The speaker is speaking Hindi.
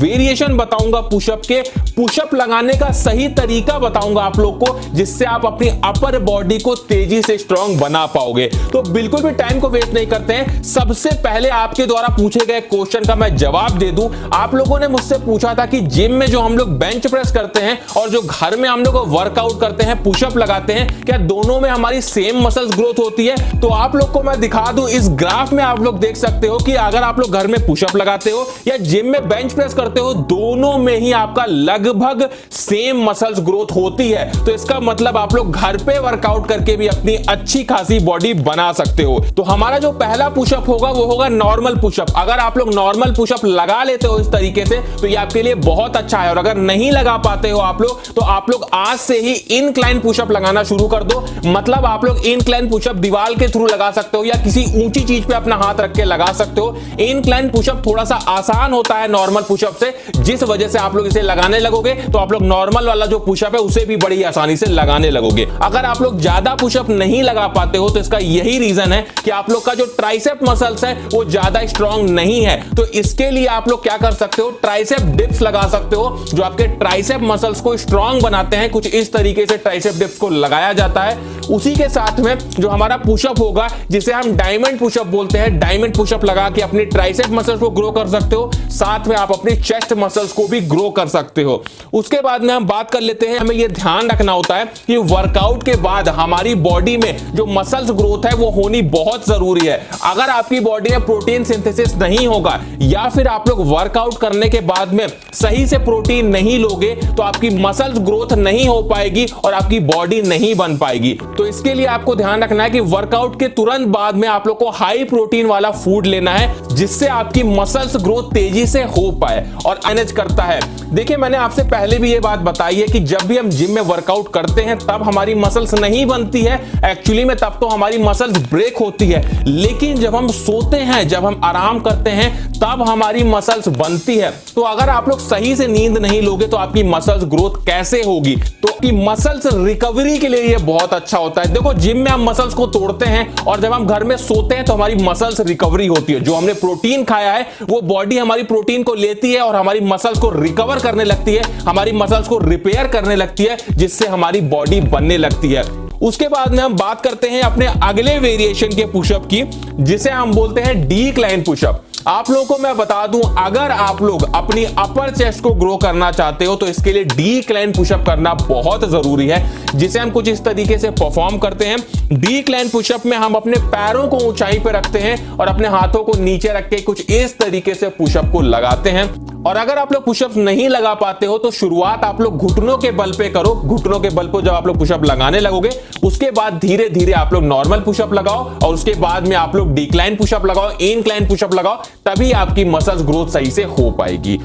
वेरिएशन बताऊंगा पुशअप के, पुशअप लगाने का सही तरीका बताऊंगा आप लोग को, जिससे आप अपनी अपर बॉडी को तेजी से स्ट्रांग बना पाओगे। तो बिल्कुल भी टाइम को वेस्ट नहीं करते हैं, सबसे पहले आपके द्वारा पूछे गए क्वेश्चन का मैं जवाब दे दूं। आप लोगों ने मुझसे पूछा था कि जिम में जो हम लोग बेंच प्रेस करते हैं और जो घर में हम लोग वर्कआउट करते हैं, पुशअप लगाते हैं, क्या दोनों में हमारी सेम मसल्स ग्रोथ होती है? तो आप लोग को मैं दिखा दूं, इस ग्राफ में आप लोग देख सकते हो कि अगर आप लोग घर में पुशअप लगाते हो या जिम में बेंच प्रेस करते हो, दोनों में ही आपका लगभग सेम मसल्स ग्रोथ होती है। तो इसका मतलब आप लोग घर पे वर्कआउट करके भी अपनी अच्छी खासी बॉडी बना सकते हो। तो हमारा जो पहला पुशअप होगा वो होगा नॉर्मल पुशअप। अगर आप लोग नॉर्मल पुशअप लगा लेते हो इस तरीके से तो ये आपके लिए बहुत अच्छा है, और अगर नहीं लगा पाते हो आप लोग तो आप लोग आज से ही इंक्लाइन पुशअप लगाना शुरू कर दो। मतलब आप लोग इंक्लाइन पुशअप दीवार के थ्रू लगा सकते हो या किसी ऊंची चीज पे अपना हाथ रख के लगा सकते हो। इंक्लाइन पुशअप थोड़ा सा आसान होता है नॉर्मल पुशअप से, जिस वजह से आप लोग इसे लगाने लगोगे तो आप लोग नॉर्मल वाला जो पुशअप है उसे भी बड़ी आसानी से लगाने लगोगे। अगर आप लोग ज्यादा पुशअप नहीं लगा पाते हो तो इसका यही रीजन है कि आप लोग का जो ट्राइसेप मसल्स है वो ज्यादा स्ट्रांग नहीं है। तो इसके लिए आप लोग क्या कर सकते हो, ट्राइसेप डिप्स लगा सकते हो जो आपके ट्राइसेप मसल्स को स्ट्रांग बनाते हैं। कुछ इस तरीके से ट्राइसेप डिप्स को लगाया जाता है। उसी के साथ में जो हमारा पुशअप होगा जिसे हम डायमंड पुशअप बोलते हैं, डायमंड पुशअप लगा के अपनी ट्राइसेप मसल्स को ग्रो कर सकते हो, साथ में आप अपनी चेस्ट मसल्स को भी ग्रो कर सकते हो। उसके बाद में हम बात कर लेते हैं, हमें यह ध्यान रखना होता है कि वर्कआउट के बाद हमारी बॉडी में जो मसल्स ग्रोथ है वो होनी बहुत जरूरी है। अगर आपकी बॉडी में प्रोटीन सिंथेसिस नहीं होगा या फिर आप लोग वर्कआउट करने के बाद में सही से प्रोटीन नहीं लोगे तो आपकी मसल्स ग्रोथ नहीं हो पाएगी और आपकी बॉडी नहीं बन पाएगी। तो इसके लिए आपको ध्यान रखना है कि वर्कआउट के तुरंत बाद में आप लोग को हाई प्रोटीन वाला फूड लेना है जिससे आपकी मसल्स ग्रोथ तेजी से हो पाए और मैनेज करता है। देखिए, मैंने आपसे पहले भी ये बात बताई है कि जब भी हम जिम में वर्कआउट करते हैं तब हमारी मसल्स नहीं बनती है, एक्चुअली में तब तो हमारी मसल्स ब्रेक होती है। लेकिन जब हम सोते हैं, जब हम आराम करते हैं तब हमारी मसल्स बनती है। तो अगर आप लोग सही से नींद नहीं लोगे तो आपकी मसल्स ग्रोथ कैसे होगी? तो आपकी मसल्स रिकवरी के लिए ये बहुत अच्छा होता है। देखो, जिम में हम मसल्स को तोड़ते हैं और जब हम घर में सोते हैं तो हमारी मसल्स रिकवरी होती है। जो हमने प्रोटीन खाया है वो बॉडी हमारी प्रोटीन को लेती है और हमारी मसल्स को रिकवर करने लगती है, हमारी मसल्स को रिपेयर करने लगती है, जिससे हमारी बॉडी बनने लगती है। उसके बाद में हम बात करते हैं अपने अगले वेरिएशन के पुशअप की, जिसे हम बोलते हैं डिक्लाइन पुशअप। आप लोगों को मैं बता दूं, अगर आप लोग अपनी अपर चेस्ट को ग्रो करना चाहते हो तो इसके लिए डिक्लाइन पुशअप करना बहुत जरूरी है, जिसे हम कुछ इस तरीके से परफॉर्म करते हैं। डिक्लाइन पुशअप में हम अपने पैरों को ऊंचाई पर रखते हैं और अपने हाथों को नीचे रख के कुछ इस तरीके से पुशअप को लगाते हैं। और अगर आप लोग पुशअप नहीं लगा पाते हो तो शुरुआत आप लोग घुटनों के बल पे करो। घुटनों के बल पे जब आप लोग पुशअप लगाने लगोगे उसके बाद धीरे धीरे आप लोग नॉर्मल पुशअप लगाओ और उसके बाद में आप लोग डिक्लाइन पुशअप लगाओ, इंक्लाइन पुशअप लगाओ, तभी आपकी मसल्स ग्रोथ सही से हो पाएगी।